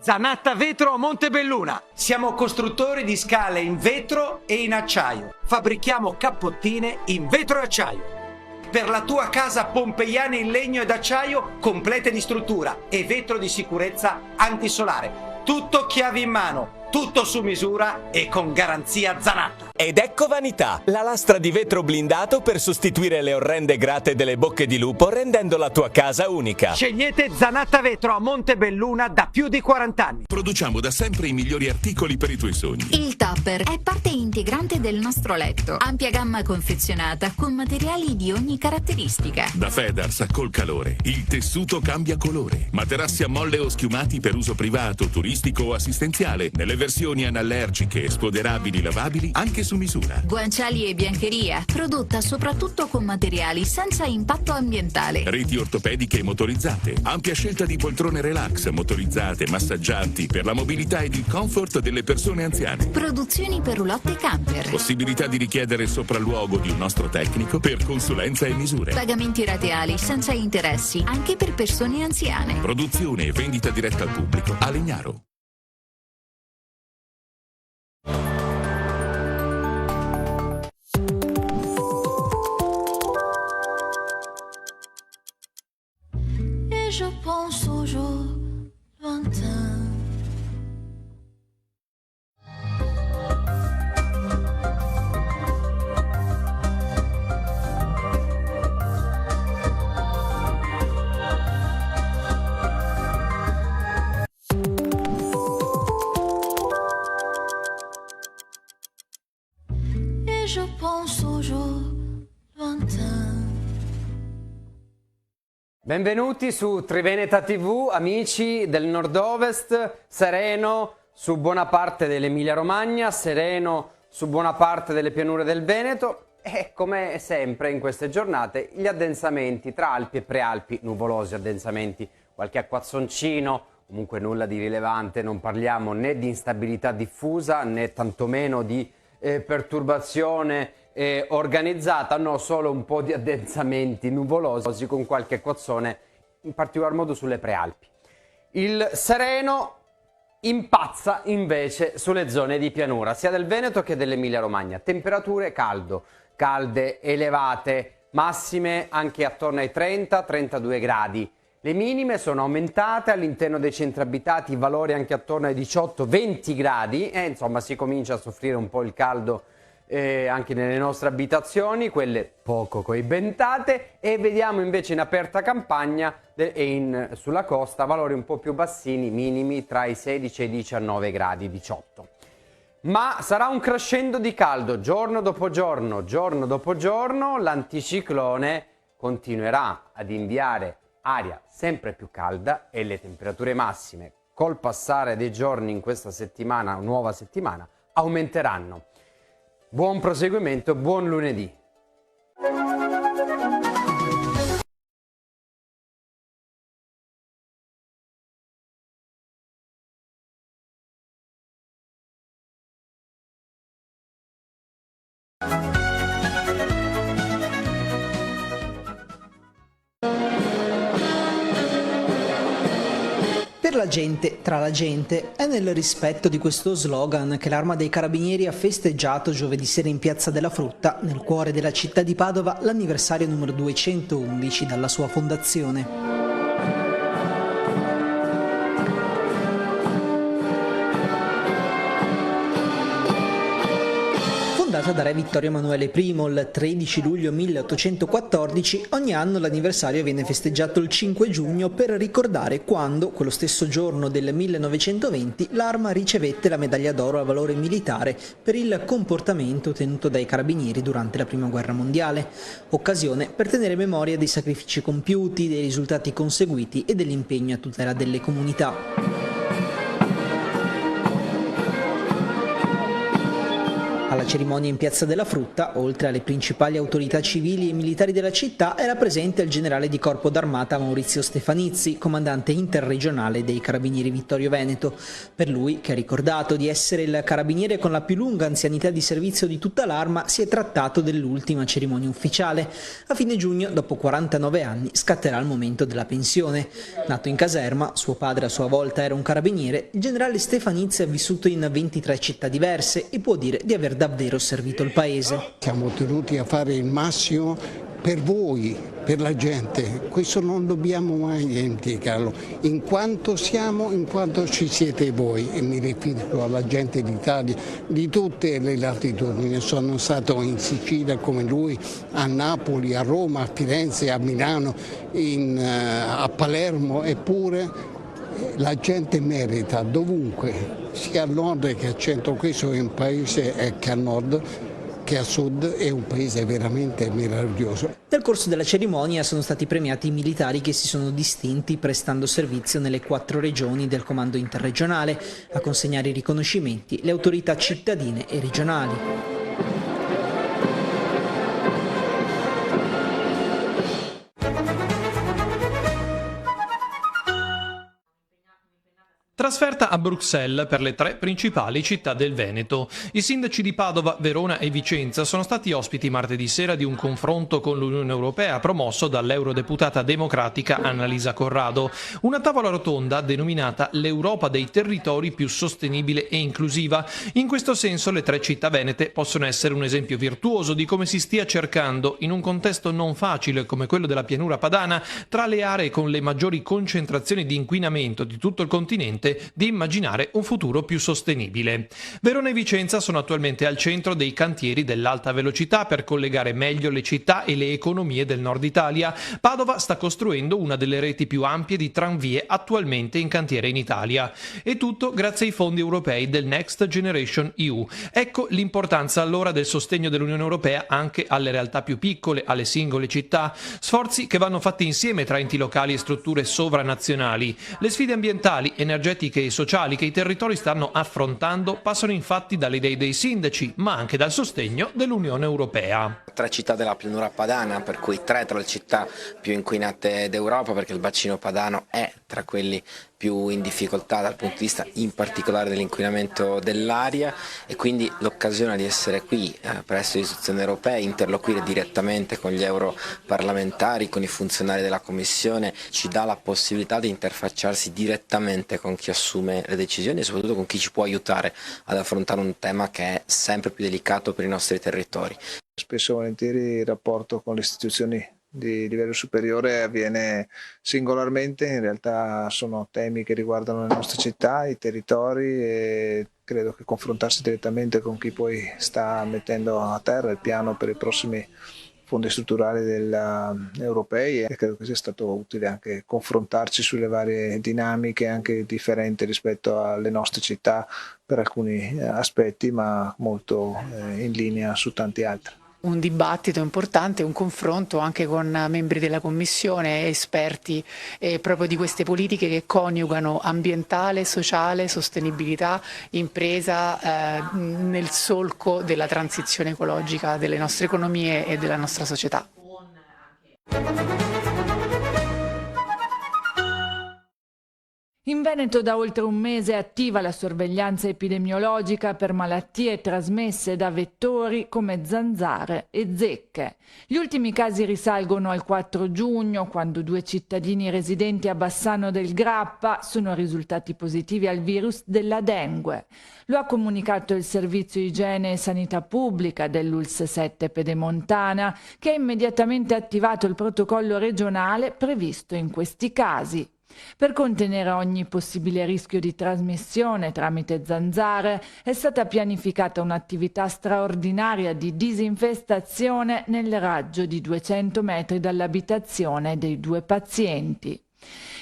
Zanatta Vetro a Montebelluna. Siamo costruttori di scale in vetro e in acciaio. Fabbrichiamo cappottine in vetro e acciaio. Per la tua casa pompeiana in legno ed acciaio, complete di struttura e vetro di sicurezza antisolare. Tutto chiavi in mano, tutto su misura e con garanzia Zanatta. Ed ecco Vanità, la lastra di vetro blindato per sostituire le orrende grate delle bocche di lupo, rendendo la tua casa unica. Scegliete Zanatta Vetro a Montebelluna da più di 40 anni. Produciamo da sempre i migliori articoli per i tuoi sogni. Il tupper è parte integrante del nostro letto. Ampia gamma confezionata con materiali di ogni caratteristica. Da Fedars col calore, il tessuto cambia colore. Materassi a molle o schiumati per uso privato, turistico o assistenziale. Nelle versioni anallergiche, spoderabili, lavabili, anche su misura. Guanciali e biancheria, prodotta soprattutto con materiali senza impatto ambientale. Reti ortopediche e motorizzate. Ampia scelta di poltrone relax, motorizzate, massaggianti per la mobilità ed il comfort delle persone anziane. Produzioni per roulotte camper. Possibilità di richiedere sopralluogo di un nostro tecnico per consulenza e misure. Pagamenti rateali senza interessi, anche per persone anziane. Produzione e vendita diretta al pubblico a Legnaro. Je pense aux jours lointains. Et je pense aux jours lointains. Benvenuti su Triveneta TV, amici del nord-ovest, sereno su buona parte dell'Emilia Romagna, sereno su buona parte delle pianure del Veneto e come sempre in queste giornate gli addensamenti tra Alpi e Prealpi, nuvolosi addensamenti, qualche acquazzoncino, comunque nulla di rilevante, non parliamo né di instabilità diffusa né tantomeno di perturbazione organizzata, no, solo un po' di addensamenti nuvolosi con qualche acquazzone, in particolar modo sulle Prealpi. Il sereno impazza invece sulle zone di pianura, sia del Veneto che dell'Emilia Romagna. Temperature calde, elevate, massime anche attorno ai 30-32 gradi. Le minime sono aumentate all'interno dei centri abitati, valori anche attorno ai 18-20 gradi e insomma si comincia a soffrire un po' il caldo anche nelle nostre abitazioni, quelle poco coibentate, e vediamo invece in aperta campagna e sulla costa valori un po' più bassini, minimi tra i 16 e i 19 gradi, 18. Ma sarà un crescendo di caldo giorno dopo giorno, l'anticiclone continuerà ad inviare aria sempre più calda e le temperature massime col passare dei giorni in questa settimana, nuova settimana, aumenteranno. Buon proseguimento, buon lunedì. Per la gente, tra la gente, è nel rispetto di questo slogan che l'Arma dei Carabinieri ha festeggiato giovedì sera in Piazza della Frutta, nel cuore della città di Padova, l'anniversario numero 211 dalla sua fondazione. Fondata da re Vittorio Emanuele I il 13 luglio 1814, ogni anno l'anniversario viene festeggiato il 5 giugno per ricordare quando, quello stesso giorno del 1920, l'Arma ricevette la medaglia d'oro a valore militare per il comportamento tenuto dai carabinieri durante la Prima Guerra Mondiale, occasione per tenere memoria dei sacrifici compiuti, dei risultati conseguiti e dell'impegno a tutela delle comunità. Alla la cerimonia in Piazza della Frutta, oltre alle principali autorità civili e militari della città, era presente il generale di corpo d'armata Maurizio Stefanizzi, comandante interregionale dei Carabinieri Vittorio Veneto. Per lui, che ha ricordato di essere il carabiniere con la più lunga anzianità di servizio di tutta l'Arma, si è trattato dell'ultima cerimonia ufficiale. A fine giugno, dopo 49 anni, scatterà il momento della pensione. Nato in caserma, suo padre a sua volta era un carabiniere, il generale Stefanizzi ha vissuto in 23 città diverse e può dire di aver davvero servito il paese. Siamo tenuti a fare il massimo per voi, per la gente, questo non dobbiamo mai dimenticarlo, in quanto ci siete voi, e mi riferisco alla gente d'Italia di tutte le latitudini. Sono stato in Sicilia come lui, a Napoli, a Roma, a Firenze, a Milano, a Palermo, eppure la gente merita dovunque, sia al nord che al centro. Questo è un paese che al nord, che a sud è un paese veramente meraviglioso. Nel corso della cerimonia sono stati premiati i militari che si sono distinti prestando servizio nelle 4 regioni del comando interregionale, a consegnare i riconoscimenti le autorità cittadine e regionali. Trasferta a Bruxelles per le 3 principali città del Veneto. I sindaci di Padova, Verona e Vicenza sono stati ospiti martedì sera di un confronto con l'Unione Europea promosso dall'eurodeputata democratica Annalisa Corrado. Una tavola rotonda denominata l'Europa dei territori più sostenibile e inclusiva. In questo senso le 3 città venete possono essere un esempio virtuoso di come si stia cercando, in un contesto non facile come quello della pianura padana, tra le aree con le maggiori concentrazioni di inquinamento di tutto il continente, di immaginare un futuro più sostenibile. Verona e Vicenza sono attualmente al centro dei cantieri dell'alta velocità per collegare meglio le città e le economie del nord Italia. Padova sta costruendo una delle reti più ampie di tranvie attualmente in cantiere in Italia. E tutto grazie ai fondi europei del Next Generation EU. Ecco l'importanza allora del sostegno dell'Unione Europea anche alle realtà più piccole, alle singole città. Sforzi che vanno fatti insieme tra enti locali e strutture sovranazionali. Le sfide ambientali, energetiche e sociali che i territori stanno affrontando passano infatti dalle idee dei sindaci, ma anche dal sostegno dell'Unione Europea. 3 città della pianura padana, per cui 3 tra le città più inquinate d'Europa, perché il bacino padano è tra quelli più in difficoltà dal punto di vista in particolare dell'inquinamento dell'aria, e quindi l'occasione di essere qui presso le istituzioni europee, interloquire direttamente con gli europarlamentari, con i funzionari della Commissione, ci dà la possibilità di interfacciarsi direttamente con chi assume le decisioni e soprattutto con chi ci può aiutare ad affrontare un tema che è sempre più delicato per i nostri territori. Spesso e volentieri il rapporto con le istituzioni di livello superiore avviene singolarmente, in realtà sono temi che riguardano le nostre città, i territori, e credo che confrontarsi direttamente con chi poi sta mettendo a terra il piano per i prossimi fondi strutturali europei, e credo che sia stato utile anche confrontarci sulle varie dinamiche anche differenti rispetto alle nostre città per alcuni aspetti, ma molto in linea su tanti altri. Un dibattito importante, un confronto anche con membri della Commissione, esperti proprio di queste politiche che coniugano ambientale, sociale, sostenibilità, impresa nel solco della transizione ecologica delle nostre economie e della nostra società. In Veneto da oltre un mese è attiva la sorveglianza epidemiologica per malattie trasmesse da vettori come zanzare e zecche. Gli ultimi casi risalgono al 4 giugno, quando 2 cittadini residenti a Bassano del Grappa sono risultati positivi al virus della dengue. Lo ha comunicato il Servizio Igiene e Sanità Pubblica dell'ULSS 7 Pedemontana, che ha immediatamente attivato il protocollo regionale previsto in questi casi. Per contenere ogni possibile rischio di trasmissione tramite zanzare è stata pianificata un'attività straordinaria di disinfestazione nel raggio di 200 metri dall'abitazione dei 2 pazienti.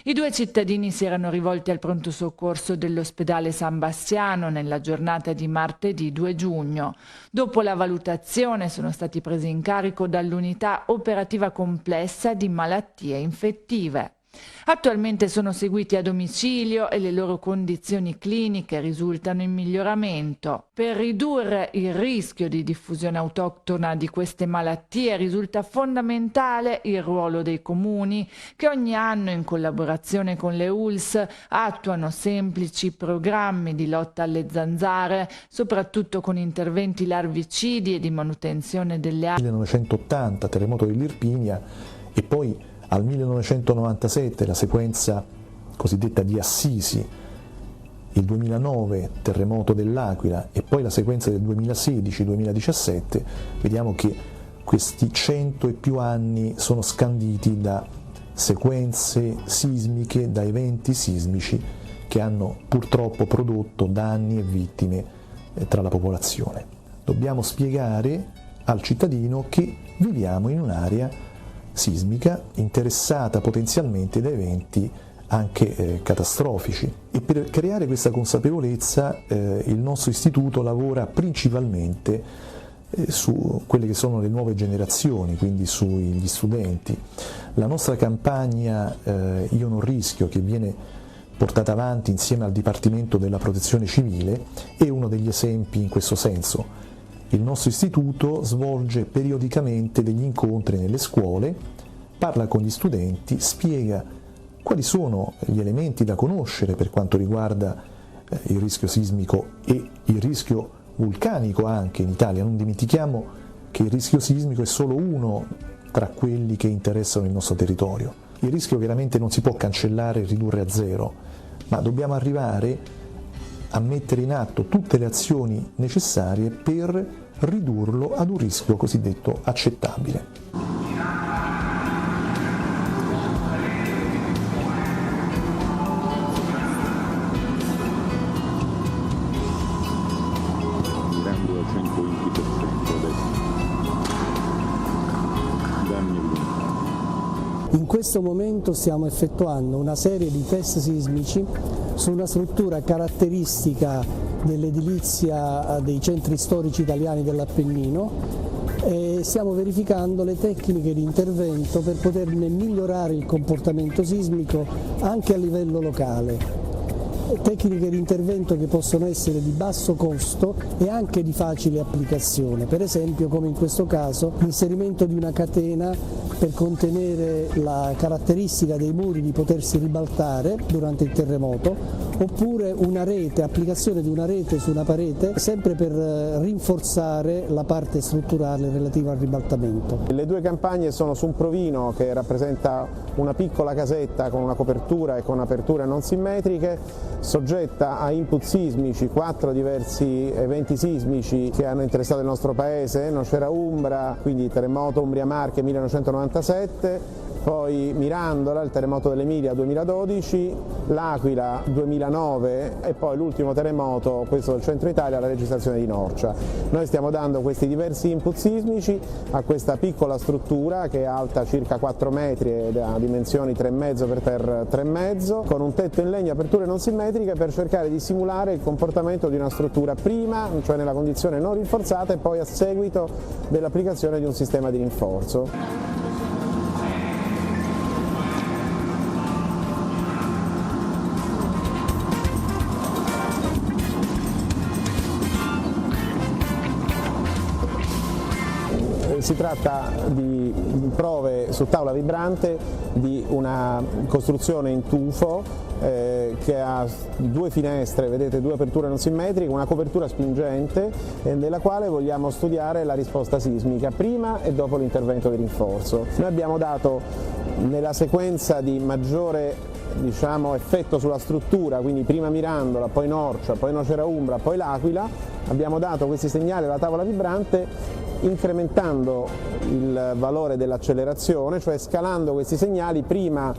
I 2 cittadini si erano rivolti al pronto soccorso dell'ospedale San Bastiano nella giornata di martedì 2 giugno. Dopo la valutazione sono stati presi in carico dall'unità operativa complessa di malattie infettive. Attualmente sono seguiti a domicilio e le loro condizioni cliniche risultano in miglioramento. Per ridurre il rischio di diffusione autoctona di queste malattie risulta fondamentale il ruolo dei comuni, che ogni anno in collaborazione con le ULSS attuano semplici programmi di lotta alle zanzare, soprattutto con interventi larvicidi e di manutenzione delle aree. 1980, terremoto dell'Irpinia, e poi al 1997 la sequenza cosiddetta di Assisi, il 2009 terremoto dell'Aquila e poi la sequenza del 2016-2017, vediamo che questi 100 e più anni sono scanditi da sequenze sismiche, da eventi sismici che hanno purtroppo prodotto danni e vittime tra la popolazione. Dobbiamo spiegare al cittadino che viviamo in un'area sismica interessata potenzialmente da eventi anche catastrofici, e per creare questa consapevolezza il nostro istituto lavora principalmente su quelle che sono le nuove generazioni, quindi sugli studenti. La nostra campagna Io non rischio, che viene portata avanti insieme al Dipartimento della Protezione Civile, è uno degli esempi in questo senso. Il nostro istituto svolge periodicamente degli incontri nelle scuole, parla con gli studenti, spiega quali sono gli elementi da conoscere per quanto riguarda il rischio sismico e il rischio vulcanico anche in Italia. Non dimentichiamo che il rischio sismico è solo uno tra quelli che interessano il nostro territorio. Il rischio chiaramente non si può cancellare e ridurre a zero, ma dobbiamo arrivare a mettere in atto tutte le azioni necessarie per ridurlo ad un rischio cosiddetto accettabile. In questo momento stiamo effettuando una serie di test sismici su una struttura caratteristica dell'edilizia dei centri storici italiani dell'Appennino e stiamo verificando le tecniche di intervento per poterne migliorare il comportamento sismico anche a livello locale. Tecniche di intervento che possono essere di basso costo e anche di facile applicazione, per esempio come in questo caso l'inserimento di una catena per contenere la caratteristica dei muri di potersi ribaltare durante il terremoto, oppure una rete, applicazione di una rete su una parete, sempre per rinforzare la parte strutturale relativa al ribaltamento. Le due campagne sono su un provino che rappresenta una piccola casetta con una copertura e con aperture non simmetriche, soggetta a input sismici, 4 diversi eventi sismici che hanno interessato il nostro paese: Nocera Umbra, quindi terremoto Umbria-Marche 1997, poi Mirandola, il terremoto dell'Emilia 2012, l'Aquila 2009 e poi l'ultimo terremoto, questo del centro Italia, la registrazione di Norcia. Noi stiamo dando questi diversi input sismici a questa piccola struttura che è alta circa 4 metri ed ha dimensioni 3,5 per 3,5, con un tetto in legno, aperture non simmetriche, per cercare di simulare il comportamento di una struttura prima, cioè nella condizione non rinforzata, e poi a seguito dell'applicazione di un sistema di rinforzo. Si tratta di prove su tavola vibrante di una costruzione in tufo che ha 2 finestre, vedete, 2 aperture non simmetriche, una copertura spingente nella quale vogliamo studiare la risposta sismica prima e dopo l'intervento di rinforzo. Noi abbiamo dato, nella sequenza di maggiore effetto sulla struttura, quindi prima Mirandola, poi Norcia, poi Nocera Umbra, poi l'Aquila, abbiamo dato questi segnali alla tavola vibrante incrementando il valore dell'accelerazione, cioè scalando questi segnali prima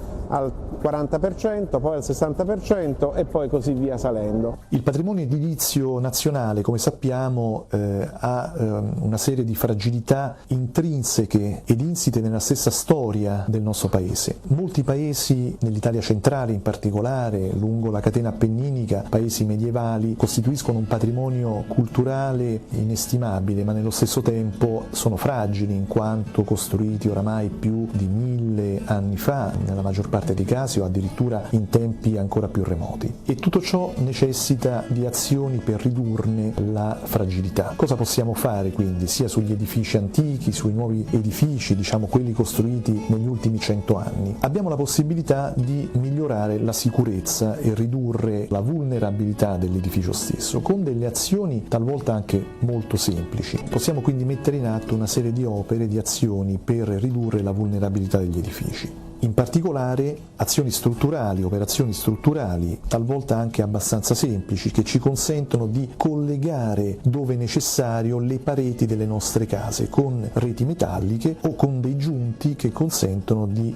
40%, poi al 60% e poi così via salendo. Il patrimonio edilizio nazionale, come sappiamo, ha una serie di fragilità intrinseche ed insite nella stessa storia del nostro paese. Molti paesi nell'Italia centrale, in particolare lungo la catena appenninica, paesi medievali, costituiscono un patrimonio culturale inestimabile, ma nello stesso tempo sono fragili in quanto costruiti oramai più di 1000 anni fa, nella maggior parte dei casi, o addirittura in tempi ancora più remoti. E tutto ciò necessita di azioni per ridurne la fragilità. Cosa possiamo fare quindi sia sugli edifici antichi, sui nuovi edifici, diciamo quelli costruiti negli ultimi 100 anni? Abbiamo la possibilità di migliorare la sicurezza e ridurre la vulnerabilità dell'edificio stesso con delle azioni talvolta anche molto semplici. Possiamo quindi mettere in atto una serie di opere, di azioni per ridurre la vulnerabilità degli edifici. In particolare azioni strutturali, operazioni strutturali, talvolta anche abbastanza semplici, che ci consentono di collegare dove necessario le pareti delle nostre case con reti metalliche o con dei giunti che consentono di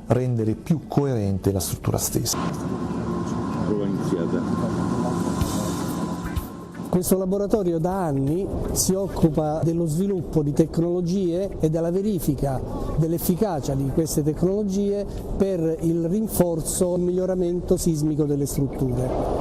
rendere più coerente la struttura stessa. Prova iniziata. Questo laboratorio da anni si occupa dello sviluppo di tecnologie e della verifica dell'efficacia di queste tecnologie per il rinforzo e il miglioramento sismico delle strutture,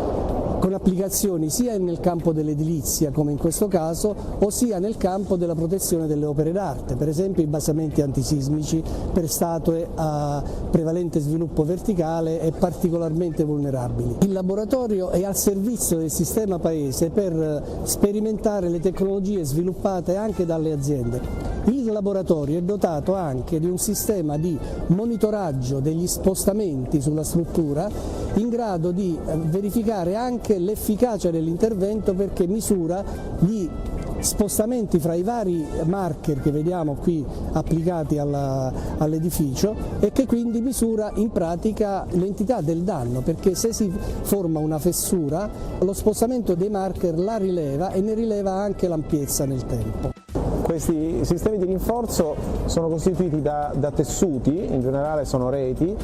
con applicazioni sia nel campo dell'edilizia, come in questo caso, o sia nel campo della protezione delle opere d'arte, per esempio i basamenti antisismici per statue a prevalente sviluppo verticale e particolarmente vulnerabili. Il laboratorio è al servizio del sistema paese per sperimentare le tecnologie sviluppate anche dalle aziende. Il laboratorio è dotato anche di un sistema di monitoraggio degli spostamenti sulla struttura in grado di verificare anche l'efficacia dell'intervento, perché misura gli spostamenti fra i vari marker che vediamo qui applicati all'edificio e che quindi misura in pratica l'entità del danno, perché se si forma una fessura lo spostamento dei marker la rileva e ne rileva anche l'ampiezza nel tempo. Questi sistemi di rinforzo sono costituiti da tessuti, in generale sono reti.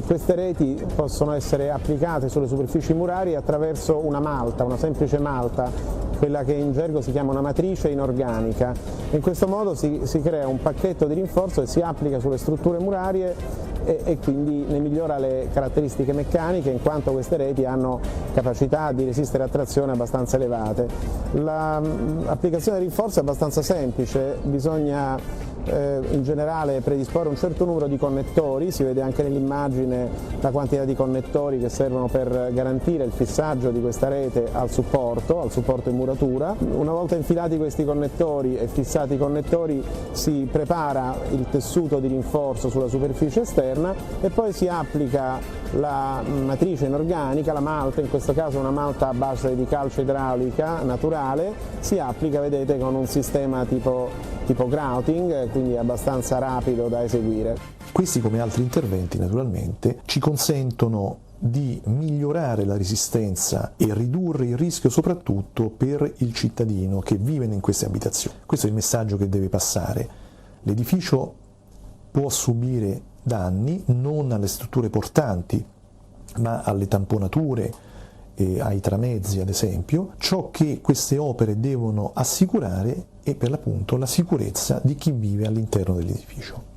Queste reti possono essere applicate sulle superfici murarie attraverso una malta, una semplice malta, quella che in gergo si chiama una matrice inorganica. In questo modo si crea un pacchetto di rinforzo che si applica sulle strutture murarie e quindi ne migliora le caratteristiche meccaniche, in quanto queste reti hanno capacità di resistere a trazione abbastanza elevate. L'applicazione del rinforzo è abbastanza semplice, bisogna in generale predisporre un certo numero di connettori, si vede anche nell'immagine la quantità di connettori che servono per garantire il fissaggio di questa rete al supporto in muratura. Una volta infilati questi connettori e fissati i connettori si prepara il tessuto di rinforzo sulla superficie esterna e poi si applica la matrice inorganica, la malta, in questo caso una malta a base di calce idraulica naturale, si applica, vedete, con un sistema tipo grouting, quindi abbastanza rapido da eseguire. Questi, come altri interventi naturalmente, ci consentono di migliorare la resistenza e ridurre il rischio soprattutto per il cittadino che vive in queste abitazioni. Questo è il messaggio che deve passare. L'edificio può subire danni non alle strutture portanti, ma alle tamponature e ai tramezzi ad esempio. Ciò che queste opere devono assicurare è per l'appunto la sicurezza di chi vive all'interno dell'edificio.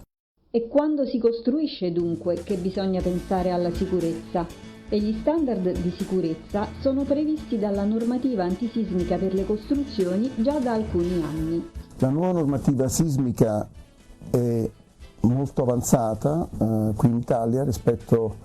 E quando si costruisce dunque che bisogna pensare alla sicurezza, e gli standard di sicurezza sono previsti dalla normativa antisismica per le costruzioni già da alcuni anni. La nuova normativa sismica è molto avanzata qui in Italia rispetto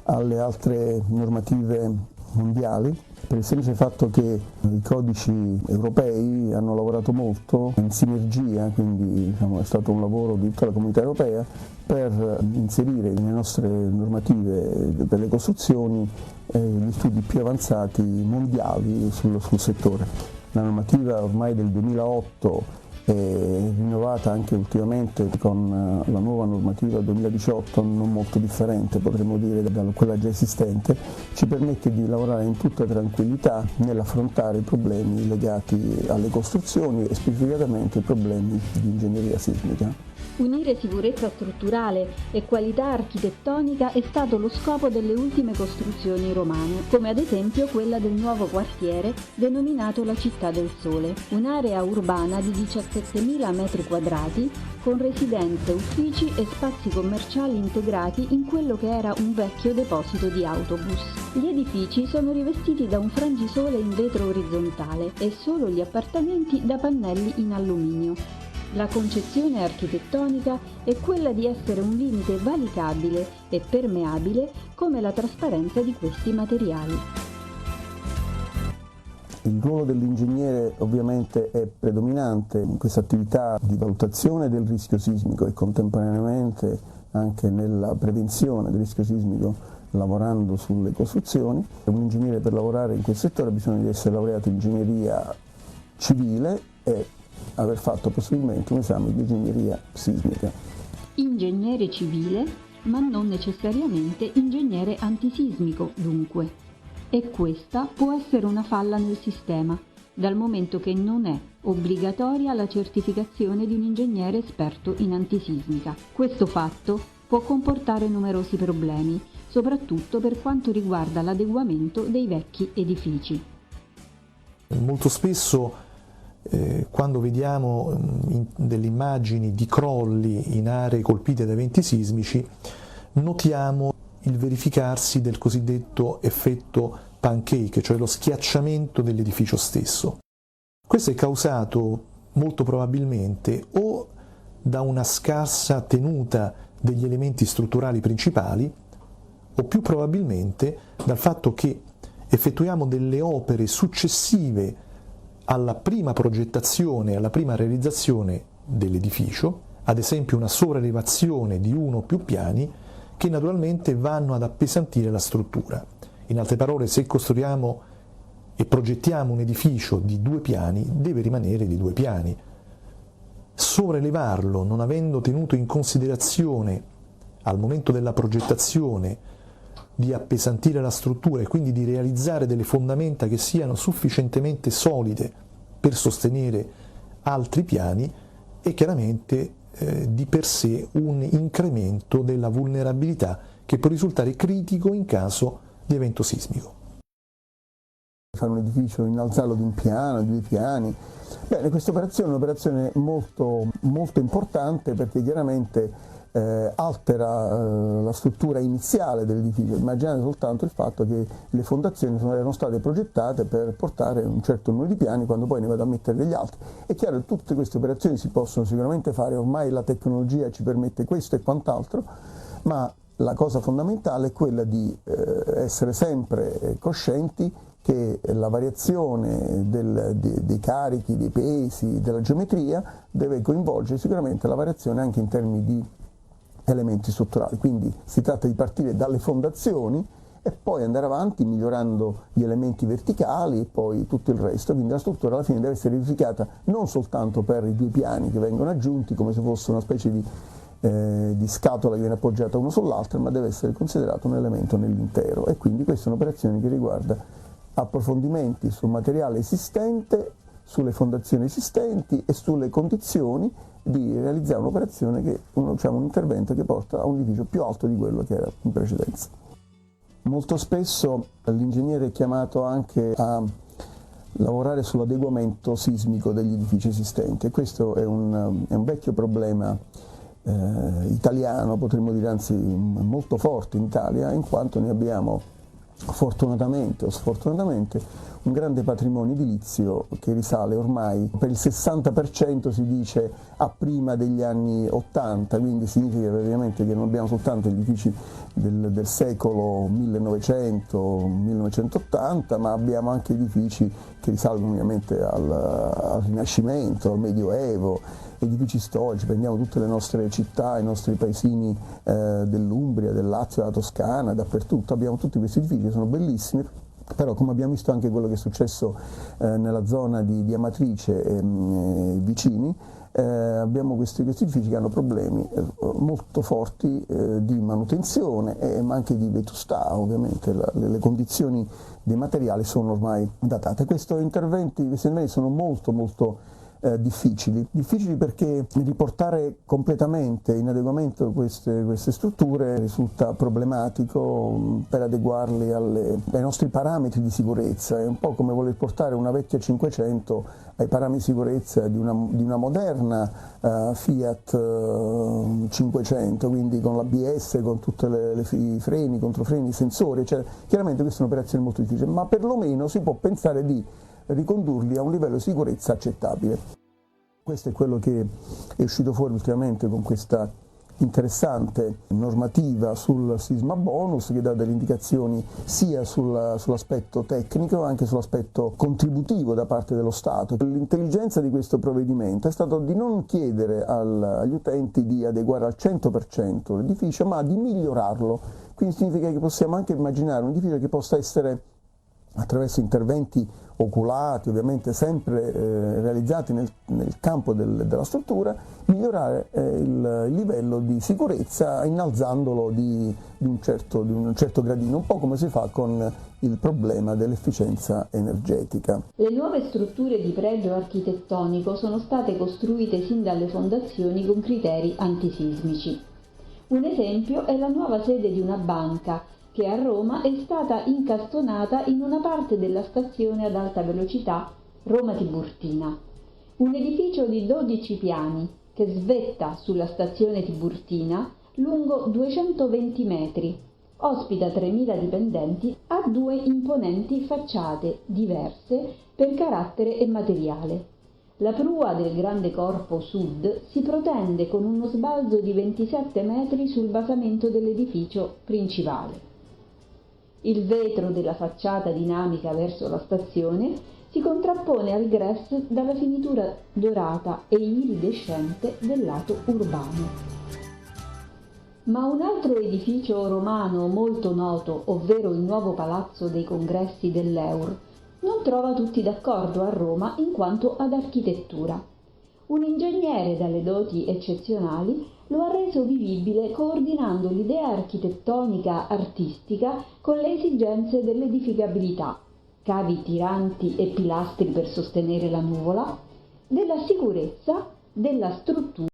alle altre normative mondiali, per il semplice fatto che i codici europei hanno lavorato molto in sinergia, quindi è stato un lavoro di tutta la comunità europea per inserire nelle nostre normative delle costruzioni gli studi più avanzati mondiali sul settore. La normativa ormai del 2008 rinnovata anche ultimamente con la nuova normativa 2018, non molto differente potremmo dire da quella già esistente, ci permette di lavorare in tutta tranquillità nell'affrontare i problemi legati alle costruzioni e specificatamente i problemi di ingegneria sismica. Unire sicurezza strutturale e qualità architettonica è stato lo scopo delle ultime costruzioni romane, come ad esempio quella del nuovo quartiere denominato la Città del Sole, un'area urbana di 17.000 m² con residenze, uffici e spazi commerciali integrati in quello che era un vecchio deposito di autobus. Gli edifici sono rivestiti da un frangisole in vetro orizzontale e solo gli appartamenti da pannelli in alluminio. La concezione architettonica è quella di essere un limite valicabile e permeabile come la trasparenza di questi materiali. Il ruolo dell'ingegnere ovviamente è predominante in questa attività di valutazione del rischio sismico e contemporaneamente anche nella prevenzione del rischio sismico lavorando sulle costruzioni. Un ingegnere per lavorare in quel settore ha bisogno di essere laureato in ingegneria civile e aver fatto possibilmente un esame di ingegneria sismica. Ingegnere civile, ma non necessariamente ingegnere antisismico, dunque. E questa può essere una falla nel sistema, dal momento che non è obbligatoria la certificazione di un ingegnere esperto in antisismica. Questo fatto può comportare numerosi problemi, soprattutto per quanto riguarda l'adeguamento dei vecchi edifici. Molto spesso quando vediamo delle immagini di crolli in aree colpite da eventi sismici, notiamo il verificarsi del cosiddetto effetto pancake, cioè lo schiacciamento dell'edificio stesso. Questo è causato molto probabilmente o da una scarsa tenuta degli elementi strutturali principali, o più probabilmente dal fatto che effettuiamo delle opere successive alla prima progettazione, alla prima realizzazione dell'edificio, ad esempio una sopraelevazione di uno o più piani, che naturalmente vanno ad appesantire la struttura. In altre parole, se costruiamo e progettiamo un edificio di 2 piani, deve rimanere di 2 piani. Sopraelevarlo, non avendo tenuto in considerazione al momento della progettazione di appesantire la struttura e quindi di realizzare delle fondamenta che siano sufficientemente solide per sostenere altri piani, è chiaramente di per sé un incremento della vulnerabilità che può risultare critico in caso di evento sismico. Fare un edificio, innalzarlo di 1 piano, di 2 piani. Bene, questa operazione è un'operazione molto importante perché chiaramente altera la struttura iniziale dell'edificio. Immaginate soltanto il fatto che le fondazioni erano state progettate per portare un certo numero di piani, quando poi ne vado a mettere degli altri. È chiaro che tutte queste operazioni si possono sicuramente fare, ormai la tecnologia ci permette questo e quant'altro, ma la cosa fondamentale è quella di essere sempre coscienti che la variazione dei carichi, dei pesi, della geometria deve coinvolgere sicuramente la variazione anche in termini di elementi strutturali, quindi si tratta di partire dalle fondazioni e poi andare avanti migliorando gli elementi verticali e poi tutto il resto, quindi la struttura alla fine deve essere edificata non soltanto per i 2 piani che vengono aggiunti come se fosse una specie di scatola che viene appoggiata uno sull'altro, ma deve essere considerato un elemento nell'intero e quindi questa è un'operazione che riguarda approfondimenti sul materiale esistente, sulle fondazioni esistenti e sulle condizioni di realizzare un'operazione che, un intervento che porta a un edificio più alto di quello che era in precedenza. Molto spesso l'ingegnere è chiamato anche a lavorare sull'adeguamento sismico degli edifici esistenti e questo è un vecchio problema italiano, potremmo dire anzi molto forte in Italia, in quanto ne abbiamo fortunatamente o sfortunatamente un grande patrimonio edilizio che risale ormai per il 60% si dice a prima degli anni 80, quindi significa praticamente che non abbiamo soltanto gli edifici del secolo 1900-1980, ma abbiamo anche edifici che risalgono ovviamente al Rinascimento, al Medioevo, edifici storici, prendiamo tutte le nostre città, i nostri paesini dell'Umbria, del Lazio, della Toscana, dappertutto abbiamo tutti questi edifici che sono bellissimi, però come abbiamo visto anche quello che è successo nella zona di Amatrice e vicini, abbiamo questi edifici che hanno problemi molto forti di manutenzione ma anche di vetustà, ovviamente le condizioni dei materiali sono ormai datate. Questi interventi sono molto difficili perché riportare completamente in adeguamento queste strutture risulta problematico per adeguarli ai nostri parametri di sicurezza. È un po' come voler portare una vecchia 500 ai parametri di sicurezza di una moderna Fiat 500, quindi con l'ABS, con tutti i freni, controfreni, i sensori, eccetera. Chiaramente questa è un'operazione molto difficile, ma perlomeno si può pensare di ricondurli a un livello di sicurezza accettabile. Questo è quello che è uscito fuori ultimamente con questa interessante normativa sul sisma bonus, che dà delle indicazioni sia sull'aspetto tecnico ma anche sull'aspetto contributivo da parte dello Stato. L'intelligenza di questo provvedimento è stato di non chiedere agli utenti di adeguare al 100% l'edificio, ma di migliorarlo. Quindi significa che possiamo anche immaginare un edificio che possa essere, attraverso interventi oculati, ovviamente sempre realizzati nel campo della struttura, migliorare il livello di sicurezza innalzandolo di un certo gradino, un po' come si fa con il problema dell'efficienza energetica. Le nuove strutture di pregio architettonico sono state costruite sin dalle fondazioni con criteri antisismici. Un esempio è la nuova sede di una banca, che a Roma è stata incastonata in una parte della stazione ad alta velocità Roma Tiburtina. Un edificio di 12 piani che svetta sulla stazione Tiburtina lungo 220 metri, ospita 3.000 dipendenti, ha 2 imponenti facciate diverse per carattere e materiale. La prua del grande corpo sud si protende con uno sbalzo di 27 metri sul basamento dell'edificio principale. Il vetro della facciata dinamica verso la stazione si contrappone al gres dalla finitura dorata e iridescente del lato urbano. Ma un altro edificio romano molto noto, ovvero il nuovo Palazzo dei Congressi dell'Eur, non trova tutti d'accordo a Roma in quanto ad architettura. Un ingegnere dalle doti eccezionali lo ha reso vivibile coordinando l'idea architettonica artistica con le esigenze dell'edificabilità, cavi tiranti e pilastri per sostenere la nuvola, della sicurezza, della struttura